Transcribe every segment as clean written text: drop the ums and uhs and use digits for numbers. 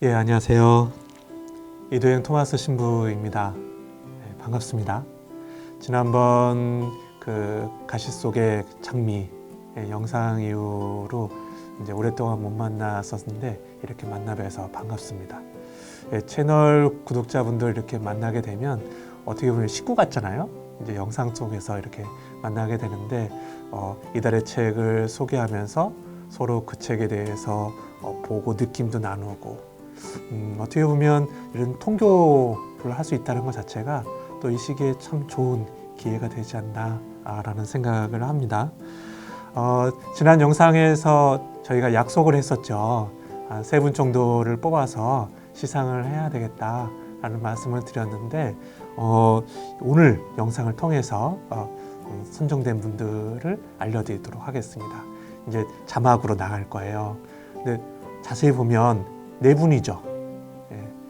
예, 안녕하세요. 이도영 토마스 신부입니다. 네, 반갑습니다. 지난번 그 가시 속의 장미 영상 이후로 이제 오랫동안 못 만났었는데 이렇게 만나 뵈서 반갑습니다. 채널 구독자분들 이렇게 만나게 되면 어떻게 보면 식구 같잖아요. 이제 영상 속에서 이렇게 만나게 되는데 이달의 책을 소개하면서 서로 그 책에 대해서 보고 느낌도 나누고 어떻게 보면 이런 통교를 할 수 있다는 것 자체가 또 이 시기에 참 좋은 기회가 되지 않나라는 생각을 합니다. 지난 영상에서 저희가 약속을 했었죠. 3분 정도를 뽑아서 시상을 해야 되겠다라는 말씀을 드렸는데 오늘 영상을 통해서 선정된 분들을 알려드리도록 하겠습니다. 이제 자막으로 나갈 거예요. 근데 자세히 보면 4분이죠.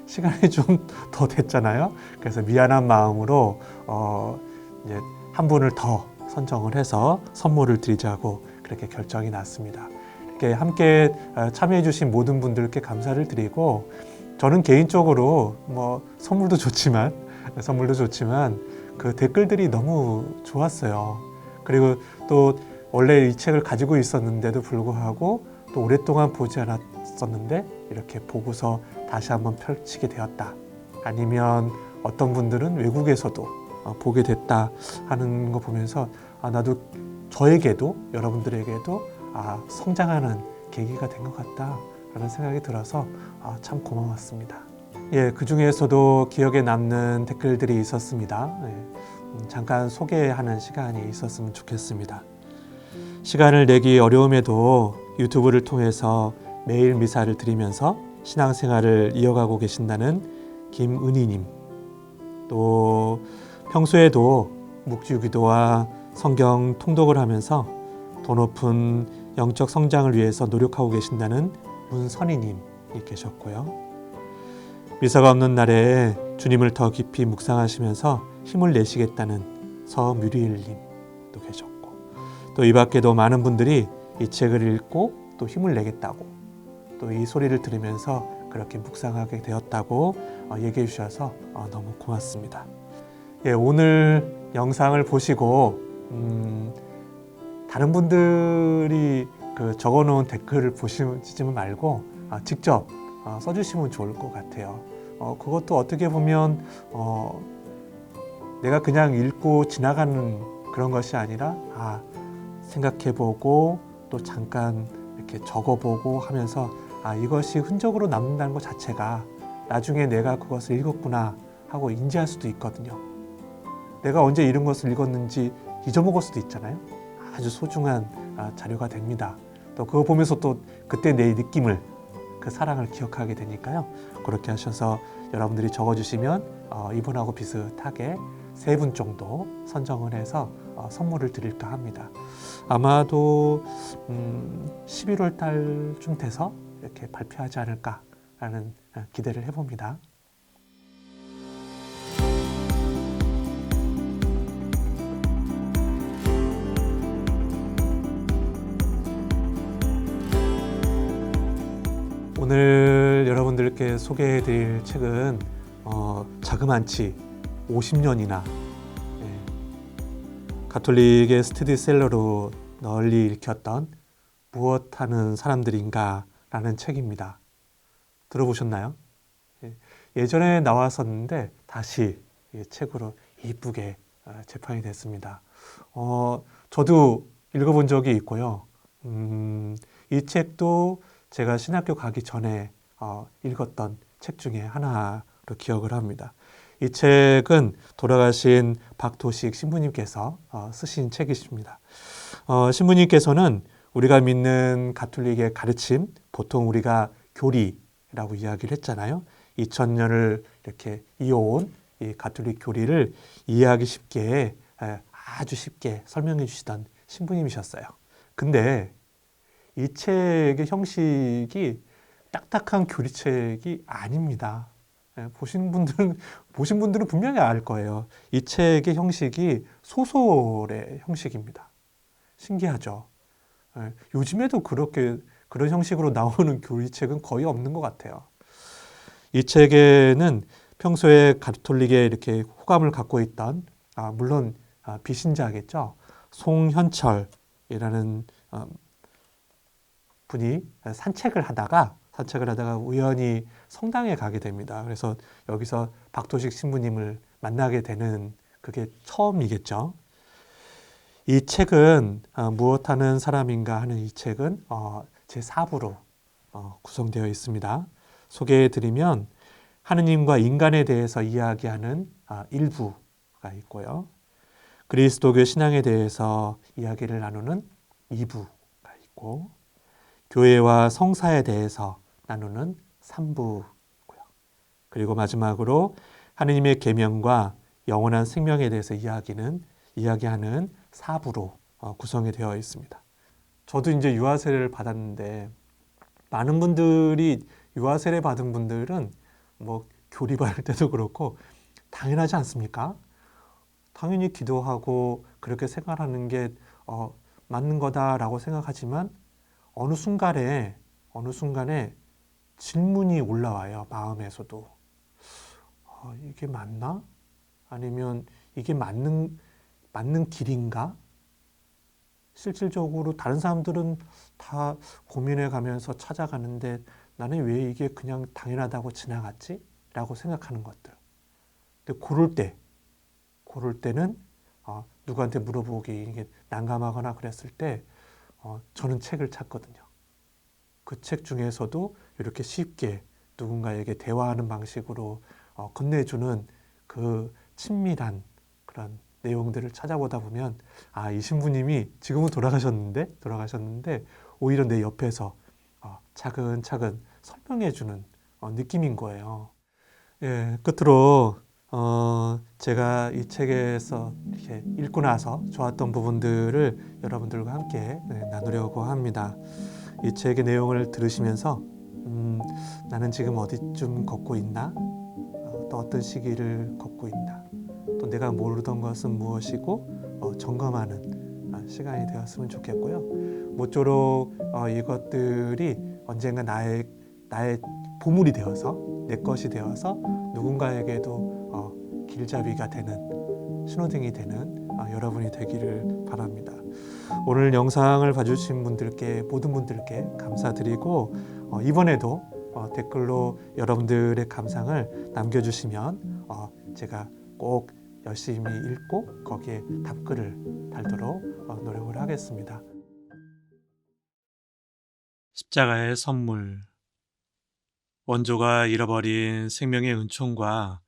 시간이 좀 더 됐잖아요. 그래서 미안한 마음으로 이제 한 분을 더 선정을 해서 선물을 드리자고 그렇게 결정이 났습니다. 이렇게 함께 참여해 주신 모든 분들께 감사를 드리고 저는 개인적으로 선물도 좋지만 그 댓글들이 너무 좋았어요. 그리고 또 원래 이 책을 가지고 있었는데도 불구하고 또 오랫동안 보지 않았었는데 이렇게 보고서 다시 한번 펼치게 되었다. 아니면 어떤 분들은 외국에서도 보게 됐다 하는 거 보면서 나도 저에게도 여러분들에게도 성장하는 계기가 된 것 같다라는 생각이 들어서 참 고마웠습니다. 예, 그 중에서도 기억에 남는 댓글들이 있었습니다. 잠깐 소개하는 시간이 있었으면 좋겠습니다. 시간을 내기 어려움에도 유튜브를 통해서 매일 미사를 드리면서 신앙생활을 이어가고 계신다는 김은희님, 또 평소에도 묵주기도와 성경 통독을 하면서 더 높은 영적 성장을 위해서 노력하고 계신다는 문선희님이 계셨고요. 미사가 없는 날에 주님을 더 깊이 묵상하시면서 힘을 내시겠다는 서뮤리일님도 계셨고, 또 이 밖에도 많은 분들이 이 책을 읽고 또 힘을 내겠다고 또 이 소리를 들으면서 그렇게 묵상하게 되었다고 얘기해 주셔서 너무 고맙습니다. 예, 오늘 영상을 보시고 다른 분들이 적어놓은 댓글을 보시지 말고 직접 써주시면 좋을 것 같아요. 그것도 어떻게 보면 내가 그냥 읽고 지나가는 그런 것이 아니라 생각해보고 또 잠깐 이렇게 적어보고 하면서 이것이 흔적으로 남는다는 것 자체가 나중에 내가 그것을 읽었구나 하고 인지할 수도 있거든요. 내가 언제 이런 것을 읽었는지 잊어먹을 수도 있잖아요. 아주 소중한 자료가 됩니다. 또 그거 보면서 또 그때 내 느낌을, 그 사랑을 기억하게 되니까요. 그렇게 하셔서 여러분들이 적어주시면 이분하고 비슷하게 3분 정도 선정을 해서 선물을 드릴까 합니다. 아마도 11월 달쯤 돼서 이렇게 발표하지 않을까라는 기대를 해봅니다. 오늘 여러분들께 소개해드릴 책은 자그만치 50년이나 가톨릭의 스테디셀러로 널리 읽혔던 무엇하는 사람들인가 라는 책입니다. 들어보셨나요? 예전에 나왔었는데 다시 책으로 이쁘게 재판이 됐습니다. 저도 읽어본 적이 있고요. 이 책도 제가 신학교 가기 전에 읽었던 책 중에 하나로 기억을 합니다. 이 책은 돌아가신 박도식 신부님께서 쓰신 책이십니다. 신부님께서는 우리가 믿는 가톨릭의 가르침, 보통 우리가 교리라고 이야기를 했잖아요. 2000년을 이렇게 이어온 이 가톨릭 교리를 이해하기 쉽게, 아주 쉽게 설명해 주시던 신부님이셨어요. 근데 이 책의 형식이 딱딱한 교리책이 아닙니다. 보신 분들은 분명히 알 거예요. 이 책의 형식이 소설의 형식입니다. 신기하죠? 요즘에도 그런 형식으로 나오는 교리책은 거의 없는 것 같아요. 이 책에는 평소에 가톨릭에 이렇게 호감을 갖고 있던 물론 비신자겠죠. 송현철이라는 분이 산책을 하다가 우연히 성당에 가게 됩니다. 그래서 여기서 박도식 신부님을 만나게 되는 그게 처음이겠죠. 이 책은 무엇하는 사람인가 하는 이 책은 제4부로 구성되어 있습니다. 소개해드리면 하느님과 인간에 대해서 이야기하는 일부가 있고요. 그리스도교 신앙에 대해서 이야기를 나누는 2부가 있고 교회와 성사에 대해서 나누는 3부고요. 그리고 마지막으로 하느님의 계명과 영원한 생명에 대해서 이야기하는 4부로 구성이 되어 있습니다. 저도 이제 유아 세례를 받았는데 많은 분들이 유아 세례 받은 분들은 뭐 교리받을 때도 그렇고 당연하지 않습니까? 당연히 기도하고 그렇게 생활하는 게 맞는 거다라고 생각하지만 어느 순간에 질문이 올라와요. 마음에서도 이게 맞나? 아니면 이게 맞는 길인가? 실질적으로 다른 사람들은 다 고민해 가면서 찾아가는데 나는 왜 이게 그냥 당연하다고 지나갔지? 라고 생각하는 것들. 근데 고를 때는 누구한테 물어보기 이게 난감하거나 그랬을 때 저는 책을 찾거든요. 그 책 중에서도 이렇게 쉽게 누군가에게 대화하는 방식으로 건네주는 그 친밀한 그런 내용들을 찾아보다 보면 이 신부님이 지금은 돌아가셨는데 오히려 내 옆에서 차근차근 설명해주는 느낌인 거예요. 예, 끝으로 제가 이 책에서 이렇게 읽고 나서 좋았던 부분들을 여러분들과 함께 나누려고 합니다. 이 책의 내용을 들으시면서 나는 지금 어디쯤 걷고 있나? 또 어떤 시기를 걷고 있나? 또 내가 모르던 것은 무엇이고 점검하는 시간이 되었으면 좋겠고요. 모쪼록 이것들이 언젠가 나의 보물이 되어서 내 것이 되어서 누군가에게도 길잡이가 되는 신호등이 되는 여러분이 되기를 바랍니다. 오늘 영상을 봐주신 모든 분들께 감사드리고 이번에도 댓글로 여러분들의 감상을 남겨주시면 제가 꼭 열심히 읽고 거기에 답글을 달도록 노력을 하겠습니다. 십자가의 선물. 원조가 잃어버린 생명의 은총과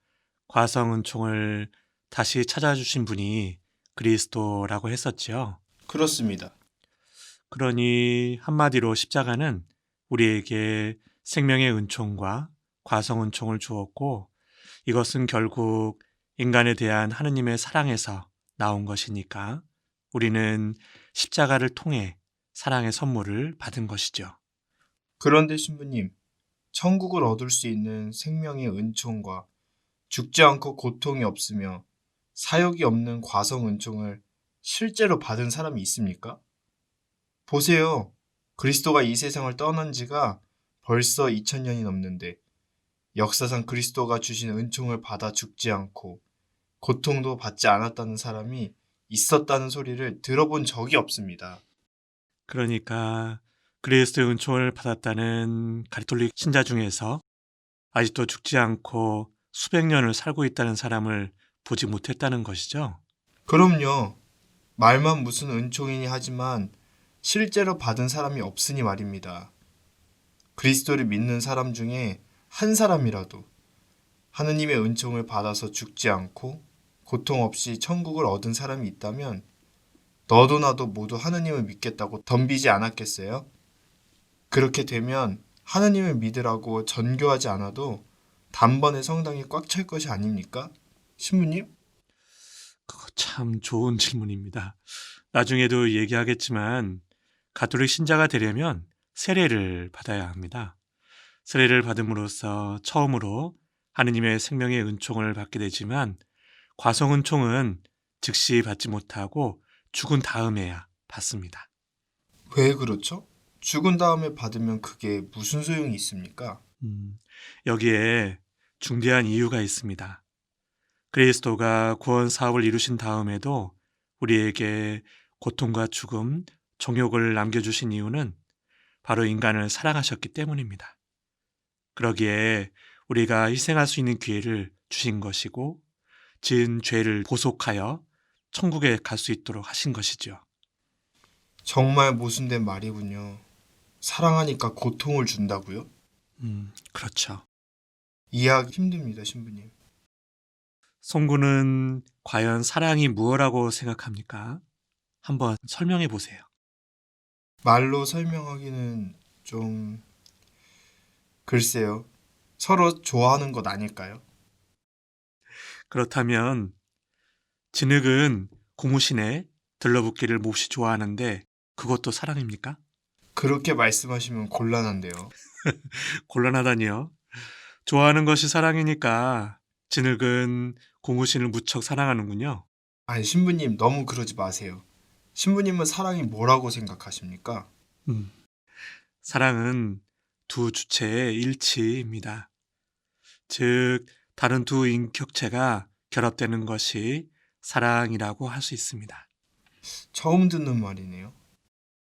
과성 은총을 다시 찾아주신 분이 그리스도라고 했었지요. 그렇습니다. 그러니 한마디로 십자가는 우리에게 생명의 은총과 과성 은총을 주었고 이것은 결국 인간에 대한 하느님의 사랑에서 나온 것이니까 우리는 십자가를 통해 사랑의 선물을 받은 것이죠. 그런데 신부님, 천국을 얻을 수 있는 생명의 은총과 죽지 않고 고통이 없으며 사욕이 없는 과성 은총을 실제로 받은 사람이 있습니까? 보세요. 그리스도가 이 세상을 떠난 지가 벌써 2000년이 넘는데 역사상 그리스도가 주신 은총을 받아 죽지 않고 고통도 받지 않았다는 사람이 있었다는 소리를 들어본 적이 없습니다. 그러니까 그리스도의 은총을 받았다는 가톨릭 신자 중에서 아직도 죽지 않고 수백 년을 살고 있다는 사람을 보지 못했다는 것이죠. 그럼요. 말만 무슨 은총이니 하지만 실제로 받은 사람이 없으니 말입니다. 그리스도를 믿는 사람 중에 한 사람이라도 하느님의 은총을 받아서 죽지 않고 고통 없이 천국을 얻은 사람이 있다면 너도 나도 모두 하느님을 믿겠다고 덤비지 않았겠어요? 그렇게 되면 하느님을 믿으라고 전교하지 않아도 단번에 성당이 꽉 찰 것이 아닙니까? 신부님? 그거 참 좋은 질문입니다. 나중에도 얘기하겠지만 가톨릭 신자가 되려면 세례를 받아야 합니다. 세례를 받음으로써 처음으로 하느님의 생명의 은총을 받게 되지만 과성 은총은 즉시 받지 못하고 죽은 다음에야 받습니다. 왜 그렇죠? 죽은 다음에 받으면 그게 무슨 소용이 있습니까? 여기에 중대한 이유가 있습니다. 그리스도가 구원 사업을 이루신 다음에도 우리에게 고통과 죽음, 정욕을 남겨주신 이유는 바로 인간을 사랑하셨기 때문입니다. 그러기에 우리가 희생할 수 있는 기회를 주신 것이고 지은 죄를 보속하여 천국에 갈 수 있도록 하신 것이죠. 정말 모순된 말이군요. 사랑하니까 고통을 준다고요? 그렇죠. 이해하기 힘듭니다, 신부님. 송구는 과연 사랑이 무엇이라고 생각합니까? 한번 설명해 보세요. 말로 설명하기는 좀 글쎄요. 서로 좋아하는 것 아닐까요? 그렇다면 진흙은 고무신에 들러붙기를 몹시 좋아하는데 그것도 사랑입니까? 그렇게 말씀하시면 곤란한데요. 곤란하다니요. 좋아하는 것이 사랑이니까 진흙은 고무신을 무척 사랑하는군요. 아니, 신부님 너무 그러지 마세요. 신부님은 사랑이 뭐라고 생각하십니까? 음, 사랑은 두 주체의 일치입니다. 즉, 다른 두 인격체가 결합되는 것이 사랑이라고 할 수 있습니다. 처음 듣는 말이네요.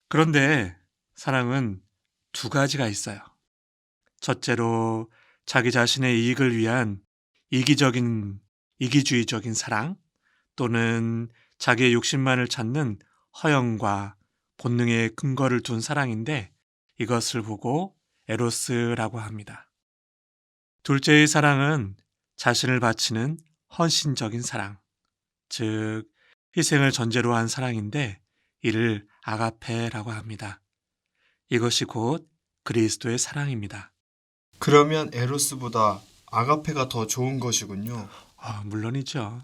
그런데 사랑은 두 가지가 있어요. 첫째로 자기 자신의 이익을 위한 이기주의적인 사랑 또는 자기의 욕심만을 찾는 허영과 본능의 근거를 둔 사랑인데 이것을 보고 에로스라고 합니다. 둘째의 사랑은 자신을 바치는 헌신적인 사랑, 즉 희생을 전제로 한 사랑인데 이를 아가페라고 합니다. 이것이 곧 그리스도의 사랑입니다. 그러면 에로스보다 아가페가 더 좋은 것이군요. 물론이죠.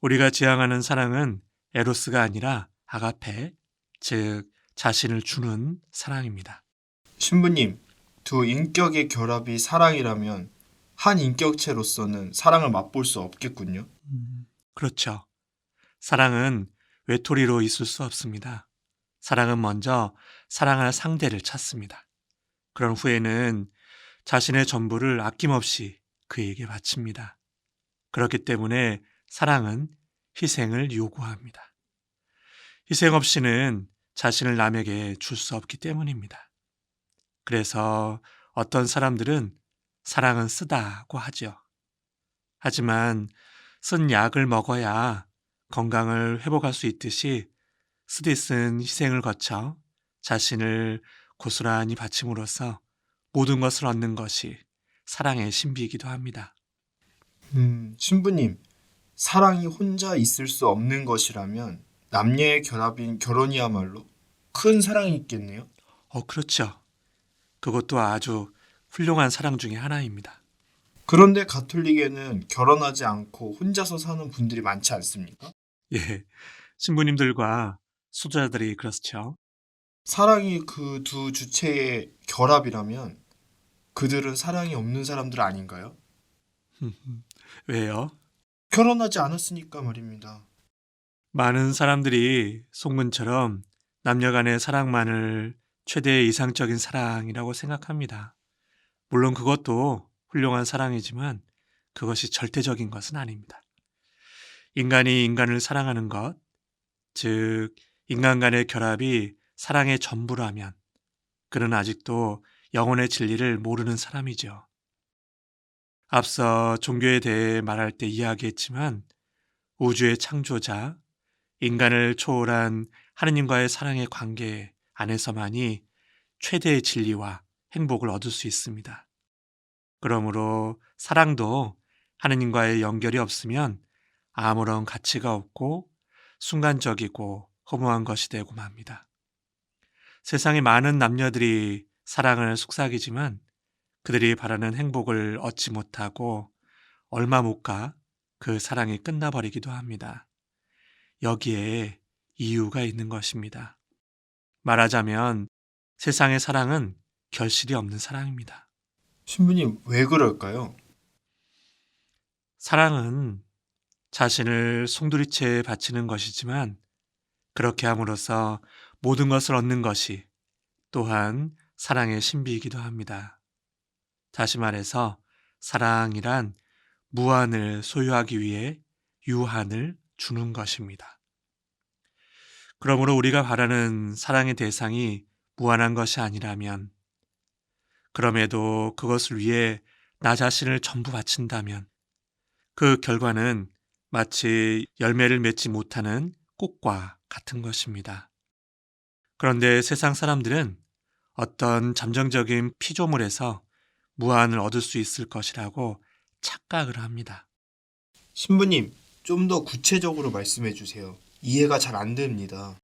우리가 지향하는 사랑은 에로스가 아니라 아가페, 즉 자신을 주는 사랑입니다. 신부님, 두 인격의 결합이 사랑이라면 한 인격체로서는 사랑을 맛볼 수 없겠군요. 그렇죠. 사랑은 외톨이로 있을 수 없습니다. 사랑은 먼저 사랑할 상대를 찾습니다. 그런 후에는 자신의 전부를 아낌없이 그에게 바칩니다. 그렇기 때문에 사랑은 희생을 요구합니다. 희생 없이는 자신을 남에게 줄 수 없기 때문입니다. 그래서 어떤 사람들은 사랑은 쓰다고 하죠. 하지만 쓴 약을 먹어야 건강을 회복할 수 있듯이 쓰디 쓴 희생을 거쳐 자신을 고스란히 바침으로써 모든 것을 얻는 것이 사랑의 신비이기도 합니다. 신부님, 사랑이 혼자 있을 수 없는 것이라면 남녀의 결합인 결혼이야말로 큰 사랑이 있겠네요. 그렇죠. 그것도 아주 훌륭한 사랑 중에 하나입니다. 그런데 가톨릭에는 결혼하지 않고 혼자서 사는 분들이 많지 않습니까? 예, 신부님들과 수자들이 그렇죠. 사랑이 그 두 주체의 결합이라면 그들은 사랑이 없는 사람들 아닌가요? 왜요? 결혼하지 않았으니까 말입니다. 많은 사람들이 송문처럼 남녀 간의 사랑만을 최대의 이상적인 사랑이라고 생각합니다. 물론 그것도 훌륭한 사랑이지만 그것이 절대적인 것은 아닙니다. 인간이 인간을 사랑하는 것, 즉 인간 간의 결합이 사랑의 전부라면 그는 아직도 영혼의 진리를 모르는 사람이죠. 앞서 종교에 대해 말할 때 이야기했지만 우주의 창조자, 인간을 초월한 하느님과의 사랑의 관계 안에서만이 최대의 진리와 행복을 얻을 수 있습니다. 그러므로 사랑도 하느님과의 연결이 없으면 아무런 가치가 없고 순간적이고 허무한 것이 되고 맙니다. 세상의 많은 남녀들이 사랑을 속삭이지만 그들이 바라는 행복을 얻지 못하고 얼마 못 가 그 사랑이 끝나버리기도 합니다. 여기에 이유가 있는 것입니다. 말하자면 세상의 사랑은 결실이 없는 사랑입니다. 신부님, 왜 그럴까요? 사랑은 자신을 송두리째 바치는 것이지만 그렇게 함으로써 모든 것을 얻는 것이 또한 사랑의 신비이기도 합니다. 다시 말해서 사랑이란 무한을 소유하기 위해 유한을 주는 것입니다. 그러므로 우리가 바라는 사랑의 대상이 무한한 것이 아니라면, 그럼에도 그것을 위해 나 자신을 전부 바친다면 그 결과는 마치 열매를 맺지 못하는 꽃과 같은 것입니다. 그런데 세상 사람들은 어떤 잠정적인 피조물에서 무한을 얻을 수 있을 것이라고 착각을 합니다. 신부님, 좀 더 구체적으로 말씀해 주세요. 이해가 잘 안 됩니다.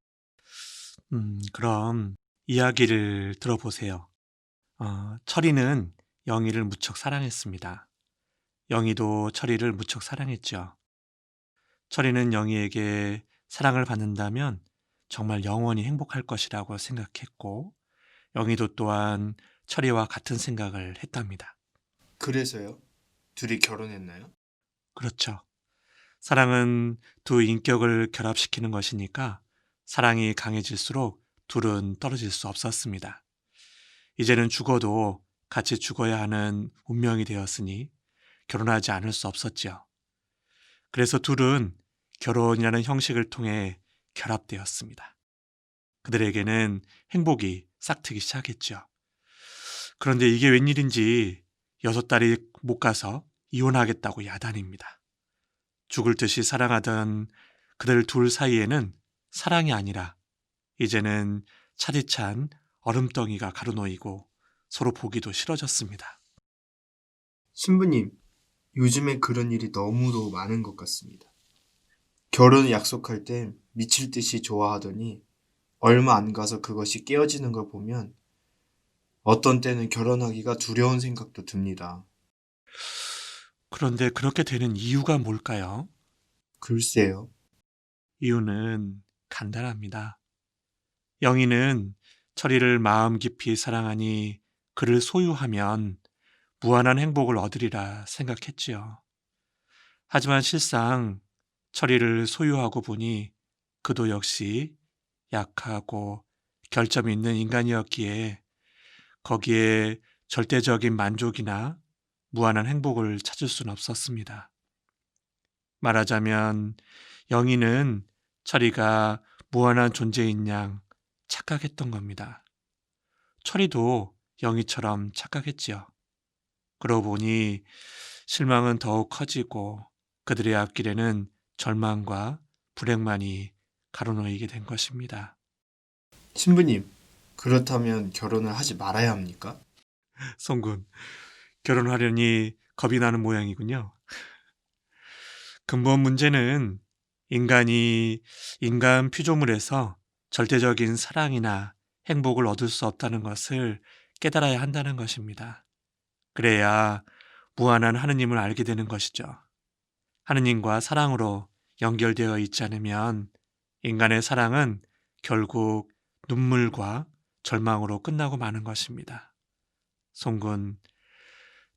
그럼 이야기를 들어보세요. 철이는 영희를 무척 사랑했습니다. 영희도 철이를 무척 사랑했죠. 철이는 영희에게 사랑을 받는다면 정말 영원히 행복할 것이라고 생각했고, 영희도 또한 철이와 같은 생각을 했답니다. 그래서요? 둘이 결혼했나요? 그렇죠. 사랑은 두 인격을 결합시키는 것이니까 사랑이 강해질수록 둘은 떨어질 수 없었습니다. 이제는 죽어도 같이 죽어야 하는 운명이 되었으니 결혼하지 않을 수 없었지요. 그래서 둘은 결혼이라는 형식을 통해 결합되었습니다. 그들에게는 행복이 싹트기 시작했죠. 그런데 이게 웬일인지 6달이 못 가서 이혼하겠다고 야단입니다. 죽을 듯이 사랑하던 그들 둘 사이에는 사랑이 아니라 이제는 차디찬 얼음덩이가 가로놓이고 서로 보기도 싫어졌습니다. 신부님, 요즘에 그런 일이 너무도 많은 것 같습니다. 결혼을 약속할 땐 미칠 듯이 좋아하더니 얼마 안 가서 그것이 깨어지는 걸 보면 어떤 때는 결혼하기가 두려운 생각도 듭니다. 그런데 그렇게 되는 이유가 뭘까요? 글쎄요. 이유는 간단합니다. 영희는 철이를 마음 깊이 사랑하니 그를 소유하면 무한한 행복을 얻으리라 생각했지요. 하지만 실상 철이를 소유하고 보니 그도 역시 약하고 결점이 있는 인간이었기에 거기에 절대적인 만족이나 무한한 행복을 찾을 수는 없었습니다. 말하자면 영희는 철이가 무한한 존재인 양 착각했던 겁니다. 철이도 영희처럼 착각했지요. 그러고 보니 실망은 더욱 커지고 그들의 앞길에는 절망과 불행만이 가로놓이게 된 것입니다. 신부님, 그렇다면 결혼을 하지 말아야 합니까? 송군, 결혼하려니 겁이 나는 모양이군요. 근본 문제는 인간이 인간 피조물에서 절대적인 사랑이나 행복을 얻을 수 없다는 것을 깨달아야 한다는 것입니다. 그래야 무한한 하느님을 알게 되는 것이죠. 하느님과 사랑으로 연결되어 있지 않으면 인간의 사랑은 결국 눈물과 절망으로 끝나고 마는 것입니다. 송군,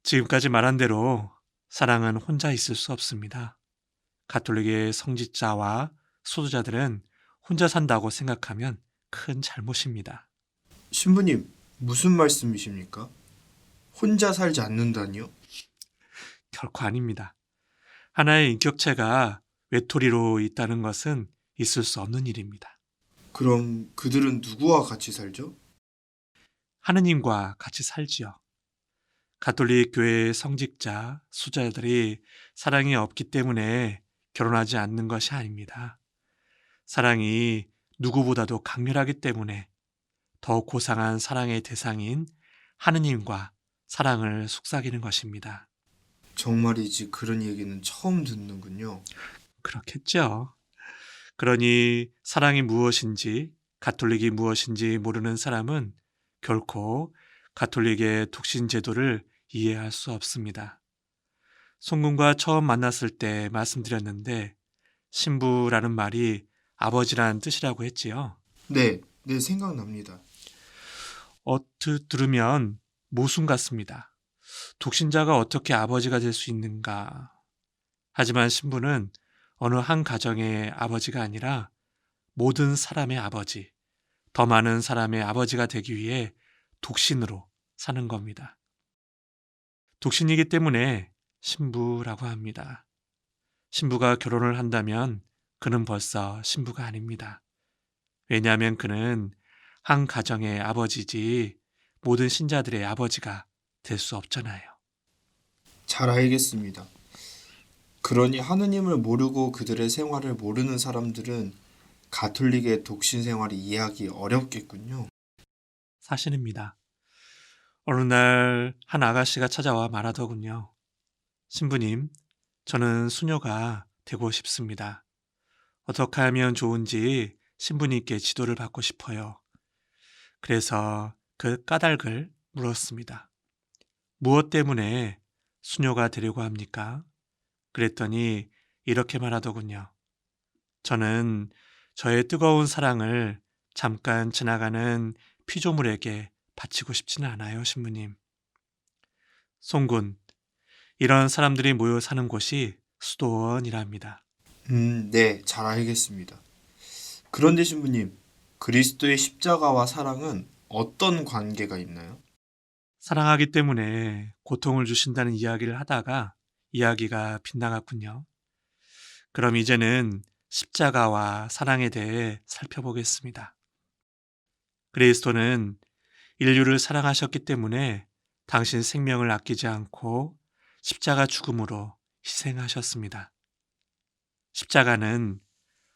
지금까지 말한 대로 사랑은 혼자 있을 수 없습니다. 가톨릭의 성직자와 수도자들은 혼자 산다고 생각하면 큰 잘못입니다. 신부님, 무슨 말씀이십니까? 혼자 살지 않는다니요? 결코 아닙니다. 하나의 인격체가 외톨이로 있다는 것은 있을 수 없는 일입니다. 그럼 그들은 누구와 같이 살죠? 하느님과 같이 살지요. 가톨릭 교회의 성직자, 수자들이 사랑이 없기 때문에 결혼하지 않는 것이 아닙니다. 사랑이 누구보다도 강렬하기 때문에 더 고상한 사랑의 대상인 하느님과 사랑을 속삭이는 것입니다. 정말이지 그런 얘기는 처음 듣는군요. 그렇겠죠. 그러니 사랑이 무엇인지, 가톨릭이 무엇인지 모르는 사람은 결코 가톨릭의 독신 제도를 이해할 수 없습니다. 송군과 처음 만났을 때 말씀드렸는데 신부라는 말이 아버지라는 뜻이라고 했지요. 네, 네, 생각납니다. 얼핏 들으면 모순 같습니다. 독신자가 어떻게 아버지가 될 수 있는가? 하지만 신부는 어느 한 가정의 아버지가 아니라 모든 사람의 아버지, 더 많은 사람의 아버지가 되기 위해 독신으로 사는 겁니다. 독신이기 때문에 신부라고 합니다. 신부가 결혼을 한다면 그는 벌써 신부가 아닙니다. 왜냐하면 그는 한 가정의 아버지지 모든 신자들의 아버지가 될 수 없잖아요. 잘 알겠습니다. 그러니 하느님을 모르고 그들의 생활을 모르는 사람들은 가톨릭의 독신 생활을 이해하기 어렵겠군요. 사실입니다. 어느 날 한 아가씨가 찾아와 말하더군요. 신부님, 저는 수녀가 되고 싶습니다. 어떻게 하면 좋은지 신부님께 지도를 받고 싶어요. 그래서 그 까닭을 물었습니다. 무엇 때문에 수녀가 되려고 합니까? 그랬더니 이렇게 말하더군요. 저는 저의 뜨거운 사랑을 잠깐 지나가는 피조물에게 바치고 싶지는 않아요, 신부님. 송군, 이런 사람들이 모여 사는 곳이 수도원이랍니다. 네, 잘 알겠습니다. 그런데 신부님, 그리스도의 십자가와 사랑은 어떤 관계가 있나요? 사랑하기 때문에 고통을 주신다는 이야기를 하다가 이야기가 빗나갔군요. 그럼 이제는 십자가와 사랑에 대해 살펴보겠습니다. 그리스도는 인류를 사랑하셨기 때문에 당신 생명을 아끼지 않고 십자가 죽음으로 희생하셨습니다. 십자가는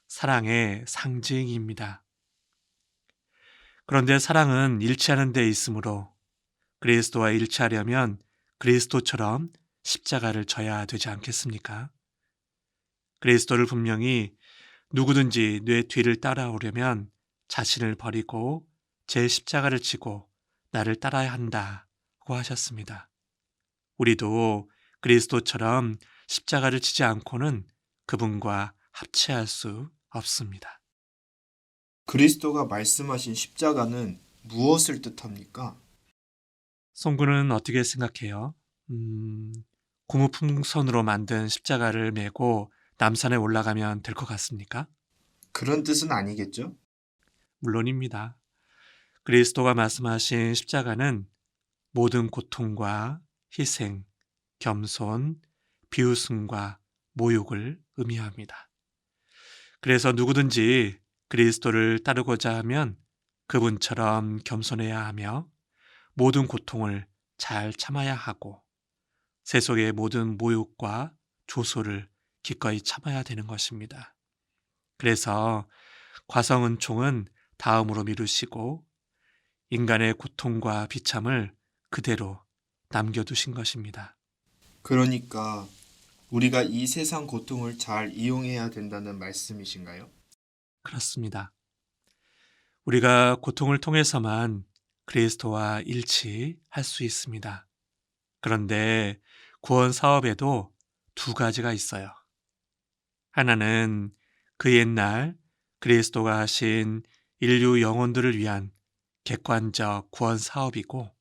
사랑의 상징입니다. 그런데 사랑은 일치하는 데 있으므로 그리스도와 일치하려면 그리스도처럼 십자가를 져야 되지 않겠습니까? 그리스도를 분명히 누구든지 내 뒤를 따라오려면 자신을 버리고 제 십자가를 지고 나를 따라야 한다고 하셨습니다. 우리도 그리스도처럼 십자가를 지지 않고는 그분과 합체할 수 없습니다. 그리스도가 말씀하신 십자가는 무엇을 뜻합니까? 송구는 어떻게 생각해요? 고무풍선으로 만든 십자가를 메고 남산에 올라가면 될 것 같습니까? 그런 뜻은 아니겠죠? 물론입니다. 그리스도가 말씀하신 십자가는 모든 고통과 희생, 겸손, 비웃음과 모욕을 의미합니다. 그래서 누구든지 그리스도를 따르고자 하면 그분처럼 겸손해야 하며 모든 고통을 잘 참아야 하고 세속의 모든 모욕과 조소를 기꺼이 참아야 되는 것입니다. 그래서 과성은총은 다음으로 미루시고 인간의 고통과 비참을 그대로 남겨두신 것입니다. 그러니까 우리가 이 세상 고통을 잘 이용해야 된다는 말씀이신가요? 그렇습니다. 우리가 고통을 통해서만 그리스도와 일치할 수 있습니다. 그런데 구원 사업에도 두 가지가 있어요. 하나는 그 옛날 그리스도가 하신 인류 영혼들을 위한 객관적 구원 사업이고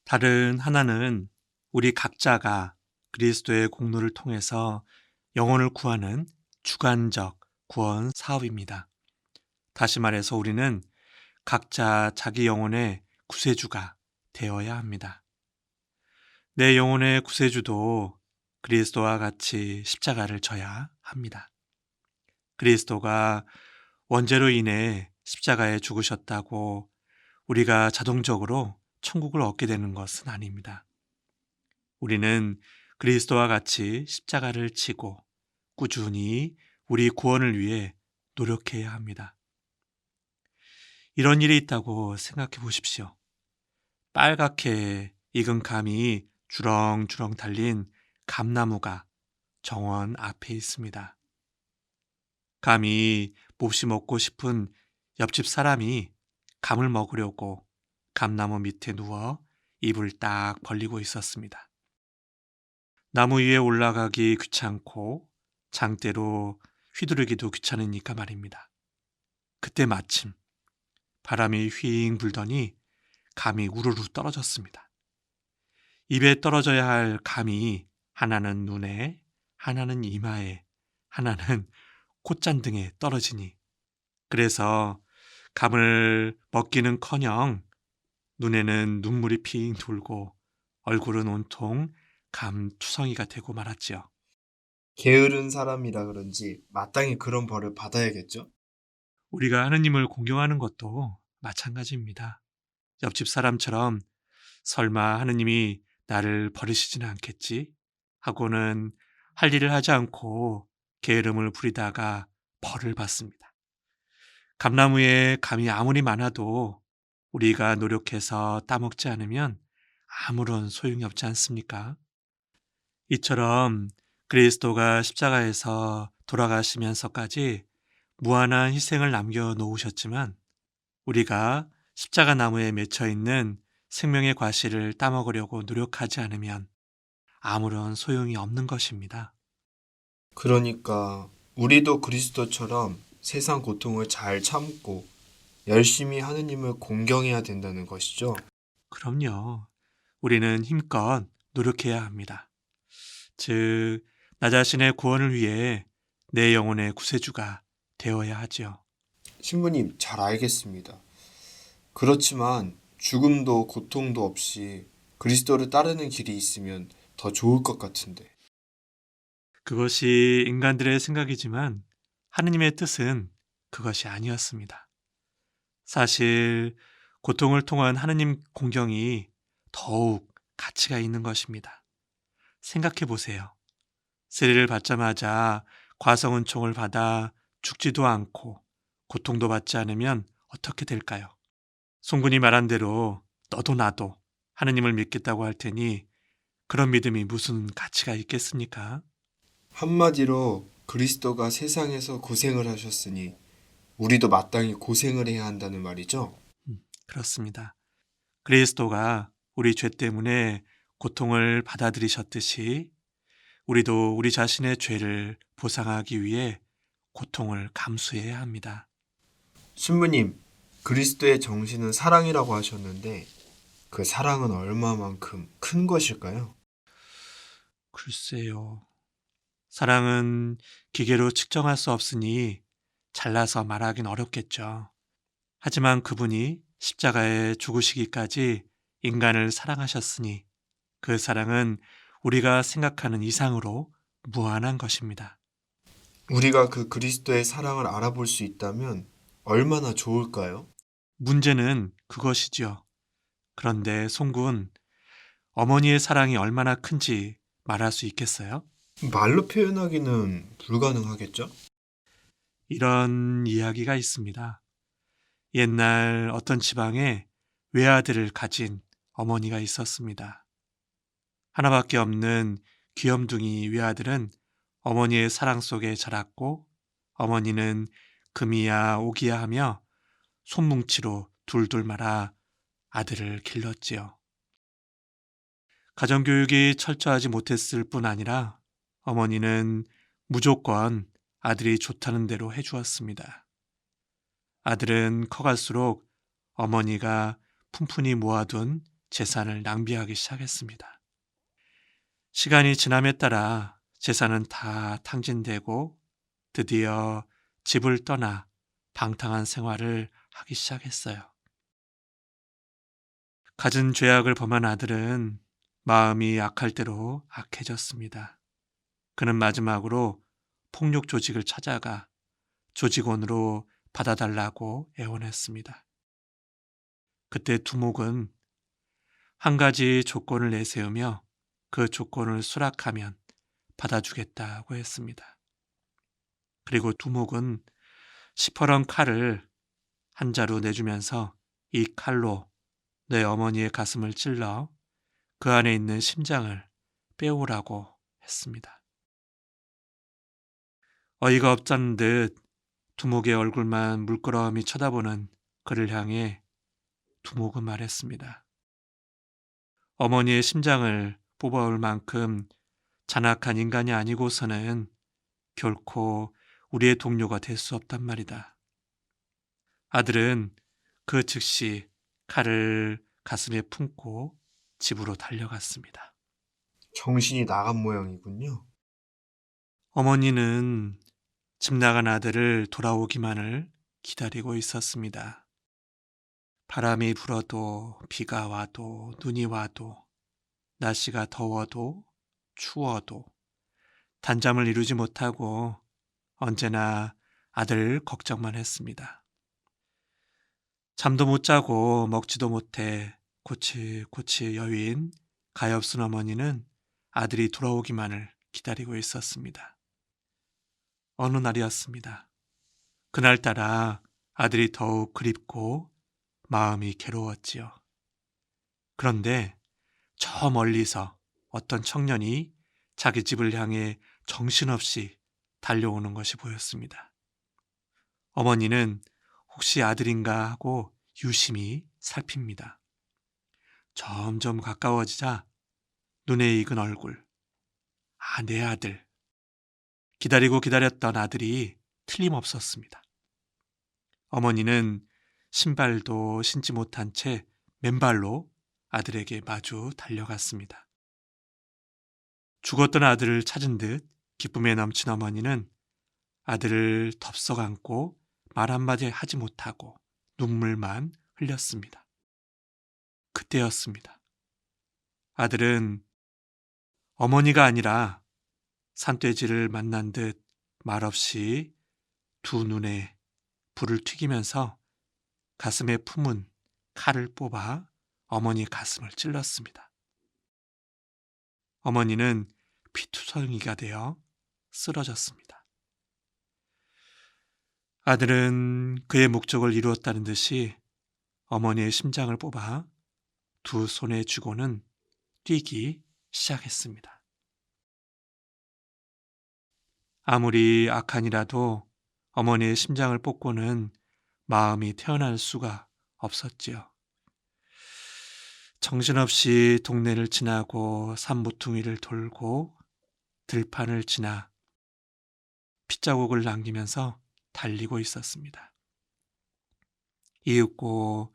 다른 하나는 우리 각자가 그리스도의 공로를 통해서 영혼을 구하는 주관적 구원 사업입니다. 다시 말해서 우리는 각자 자기 영혼의 구세주가 되어야 합니다. 내 영혼의 구세주도 그리스도와 같이 십자가를 져야 합니다. 그리스도가 원죄로 인해 십자가에 죽으셨다고 우리가 자동적으로 천국을 얻게 되는 것은 아닙니다. 우리는 그리스도와 같이 십자가를 지고 꾸준히 우리 구원을 위해 노력해야 합니다. 이런 일이 있다고 생각해 보십시오. 빨갛게 익은 감이 주렁주렁 달린 감나무가 정원 앞에 있습니다. 감이 몹시 먹고 싶은 옆집 사람이 감을 먹으려고 감나무 밑에 누워 입을 딱 벌리고 있었습니다. 나무 위에 올라가기 귀찮고 장대로 휘두르기도 귀찮으니까 말입니다. 그때 마침 바람이 휘잉 불더니 감이 우르르 떨어졌습니다. 입에 떨어져야 할 감이 하나는 눈에, 하나는 이마에, 하나는 콧잔등에 떨어지니 그래서 감을 먹기는커녕 눈에는 눈물이 핑 돌고 얼굴은 온통 감투성이가 되고 말았지요. 게으른 사람이라 그런지 마땅히 그런 벌을 받아야겠죠? 우리가 하느님을 공경하는 것도 마찬가지입니다. 옆집 사람처럼 설마 하느님이 나를 버리시지는 않겠지? 하고는 할 일을 하지 않고 게으름을 부리다가 벌을 받습니다. 감나무에 감이 아무리 많아도 우리가 노력해서 따먹지 않으면 아무런 소용이 없지 않습니까? 이처럼 그리스도가 십자가에서 돌아가시면서까지 무한한 희생을 남겨놓으셨지만 우리가 십자가 나무에 맺혀 있는 생명의 과실을 따먹으려고 노력하지 않으면 아무런 소용이 없는 것입니다. 그러니까 우리도 그리스도처럼 세상 고통을 잘 참고 열심히 하느님을 공경해야 된다는 것이죠. 그럼요. 우리는 힘껏 노력해야 합니다. 즉, 나 자신의 구원을 위해 내 영혼의 구세주가 되어야 하지요. 신부님, 잘 알겠습니다. 그렇지만 죽음도 고통도 없이 그리스도를 따르는 길이 있으면 더 좋을 것 같은데. 그것이 인간들의 생각이지만 하느님의 뜻은 그것이 아니었습니다. 사실 고통을 통한 하느님 공경이 더욱 가치가 있는 것입니다. 생각해 보세요. 세례를 받자마자 과성은총을 받아 죽지도 않고 고통도 받지 않으면 어떻게 될까요? 송군이 말한 대로 너도 나도 하느님을 믿겠다고 할 테니 그런 믿음이 무슨 가치가 있겠습니까? 한마디로 그리스도가 세상에서 고생을 하셨으니 우리도 마땅히 고생을 해야 한다는 말이죠. 그렇습니다. 그리스도가 우리 죄 때문에 고통을 받아들이셨듯이 우리도 우리 자신의 죄를 보상하기 위해 고통을 감수해야 합니다. 신부님, 그리스도의 정신은 사랑이라고 하셨는데 그 사랑은 얼마만큼 큰 것일까요? 글쎄요. 사랑은 기계로 측정할 수 없으니 잘라서 말하긴 어렵겠죠. 하지만 그분이 십자가에 죽으시기까지 인간을 사랑하셨으니 그 사랑은 우리가 생각하는 이상으로 무한한 것입니다. 우리가 그 그리스도의 사랑을 알아볼 수 있다면 얼마나 좋을까요? 문제는 그것이지요. 그런데 송군, 어머니의 사랑이 얼마나 큰지 말할 수 있겠어요? 말로 표현하기는 불가능하겠죠? 이런 이야기가 있습니다. 옛날 어떤 지방에 외아들을 가진 어머니가 있었습니다. 하나밖에 없는 귀염둥이 외아들은 어머니의 사랑 속에 자랐고 어머니는 금이야 오기야 하며 손뭉치로 둘둘 말아 아들을 길렀지요. 가정교육이 철저하지 못했을 뿐 아니라 어머니는 무조건 아들이 좋다는 대로 해주었습니다. 아들은 커갈수록 어머니가 푼푼히 모아둔 재산을 낭비하기 시작했습니다. 시간이 지남에 따라 재산은 다 탕진되고 드디어 집을 떠나 방탕한 생활을 하기 시작했어요. 갖은 죄악을 범한 아들은 마음이 악할 대로 악해졌습니다. 그는 마지막으로 폭력 조직을 찾아가 조직원으로 받아달라고 애원했습니다. 그때 두목은 한 가지 조건을 내세우며 그 조건을 수락하면 받아주겠다고 했습니다. 그리고 두목은 시퍼런 칼을 한 자루 내주면서 이 칼로 내 어머니의 가슴을 찔러 그 안에 있는 심장을 빼오라고 했습니다. 어이가 없다는 듯 두목의 얼굴만 물끄러미 쳐다보는 그를 향해 두목은 말했습니다. 어머니의 심장을 뽑아올 만큼 잔악한 인간이 아니고서는 결코 우리의 동료가 될 수 없단 말이다. 아들은 그 즉시 칼을 가슴에 품고 집으로 달려갔습니다. 정신이 나간 모양이군요. 어머니는 집 나간 아들을 돌아오기만을 기다리고 있었습니다. 바람이 불어도 비가 와도 눈이 와도 날씨가 더워도 추워도 단잠을 이루지 못하고 언제나 아들 걱정만 했습니다. 잠도 못 자고 먹지도 못해 고치고치 여윈 가엾은 어머니는 아들이 돌아오기만을 기다리고 있었습니다. 어느 날이었습니다. 그날따라 아들이 더욱 그립고 마음이 괴로웠지요. 그런데 저 멀리서 어떤 청년이 자기 집을 향해 정신없이 달려오는 것이 보였습니다. 어머니는 혹시 아들인가 하고 유심히 살핍니다. 점점 가까워지자 눈에 익은 얼굴. 아, 내 아들. 기다리고 기다렸던 아들이 틀림없었습니다. 어머니는 신발도 신지 못한 채 맨발로 아들에게 마주 달려갔습니다. 죽었던 아들을 찾은 듯 기쁨에 넘친 어머니는 아들을 덥석 안고 말 한마디 하지 못하고 눈물만 흘렸습니다. 그때였습니다. 아들은 어머니가 아니라 산돼지를 만난 듯 말없이 두 눈에 불을 튀기면서 가슴에 품은 칼을 뽑아 어머니 가슴을 찔렀습니다. 어머니는 피투성이가 되어 쓰러졌습니다. 아들은 그의 목적을 이루었다는 듯이 어머니의 심장을 뽑아 두 손에 쥐고는 뛰기 시작했습니다. 아무리 악한이라도 어머니의 심장을 뽑고는 마음이 태어날 수가 없었지요. 정신없이 동네를 지나고 산모퉁이를 돌고 들판을 지나 핏자국을 남기면서 달리고 있었습니다. 이윽고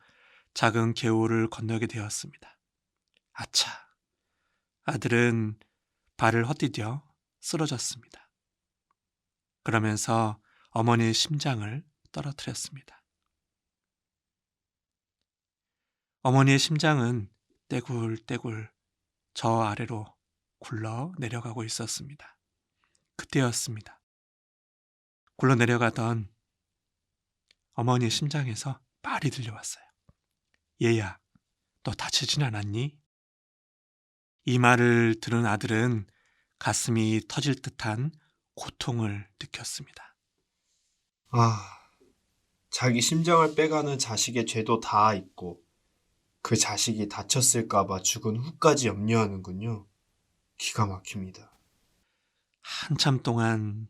작은 개울을 건너게 되었습니다. 아차! 아들은 발을 헛디뎌 쓰러졌습니다. 그러면서 어머니의 심장을 떨어뜨렸습니다. 어머니의 심장은 떼굴떼굴 저 아래로 굴러 내려가고 있었습니다. 그때였습니다. 굴러 내려가던 어머니의 심장에서 말이 들려왔어요. 얘야, 너 다치진 않았니? 이 말을 들은 아들은 가슴이 터질 듯한 고통을 느꼈습니다. 자기 심장을 빼가는 자식의 죄도 다 있고 그 자식이 다쳤을까봐 죽은 후까지 염려하는군요. 기가 막힙니다. 한참 동안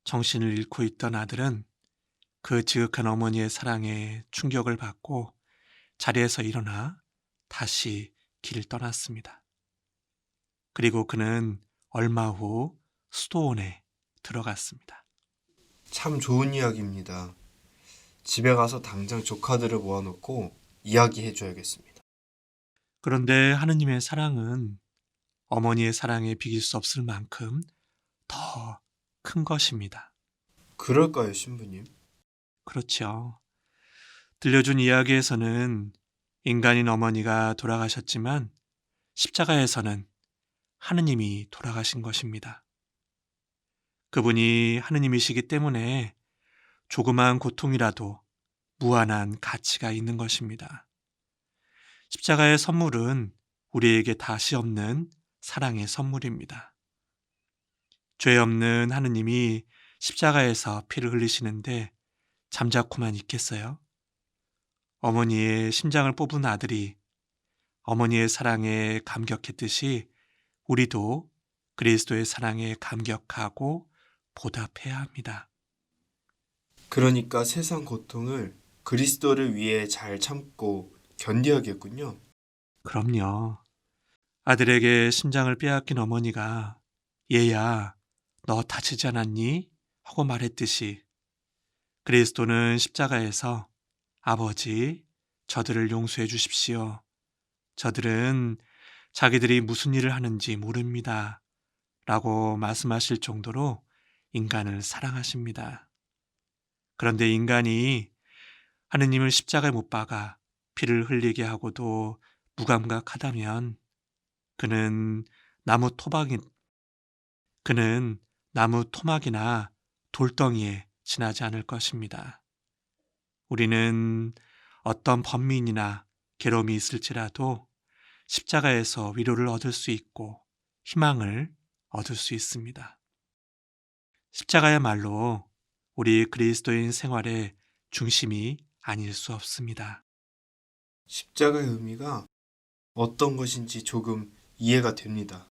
정신을 잃고 있던 아들은 그 지극한 어머니의 사랑에 충격을 받고 자리에서 일어나 다시 길을 떠났습니다. 그리고 그는 얼마 후 수도원에 들어갔습니다. 참 좋은 이야기입니다. 집에 가서 당장 조카들을 모아놓고 이야기해줘야겠습니다. 그런데 하느님의 사랑은 어머니의 사랑에 비길 수 없을 만큼 더 큰 것입니다. 그럴까요, 신부님? 그렇죠. 들려준 이야기에서는 인간인 어머니가 돌아가셨지만 십자가에서는 하느님이 돌아가신 것입니다. 그분이 하느님이시기 때문에 조그마한 고통이라도 무한한 가치가 있는 것입니다. 십자가의 선물은 우리에게 다시 없는 사랑의 선물입니다. 죄 없는 하느님이 십자가에서 피를 흘리시는데 잠자코만 있겠어요? 어머니의 심장을 뽑은 아들이 어머니의 사랑에 감격했듯이 우리도 그리스도의 사랑에 감격하고 보답해야 합니다. 그러니까 세상 고통을 그리스도를 위해 잘 참고 견뎌야겠군요. 그럼요. 아들에게 심장을 빼앗긴 어머니가 얘야, 너 다치지 않았니? 하고 말했듯이 그리스도는 십자가에서 아버지, 저들을 용서해 주십시오. 저들은 자기들이 무슨 일을 하는지 모릅니다. 라고 말씀하실 정도로 인간을 사랑하십니다. 그런데 인간이 하느님을 십자가에 못 박아 피를 흘리게 하고도 무감각하다면 그는 나무 토막이 그는 나무 토막이나 돌덩이에 지나지 않을 것입니다. 우리는 어떤 번민이나 괴로움이 있을지라도 십자가에서 위로를 얻을 수 있고 희망을 얻을 수 있습니다. 십자가야말로 우리 그리스도인 생활의 중심이 아닐 수 없습니다. 십자가의 의미가 어떤 것인지 조금 이해가 됩니다.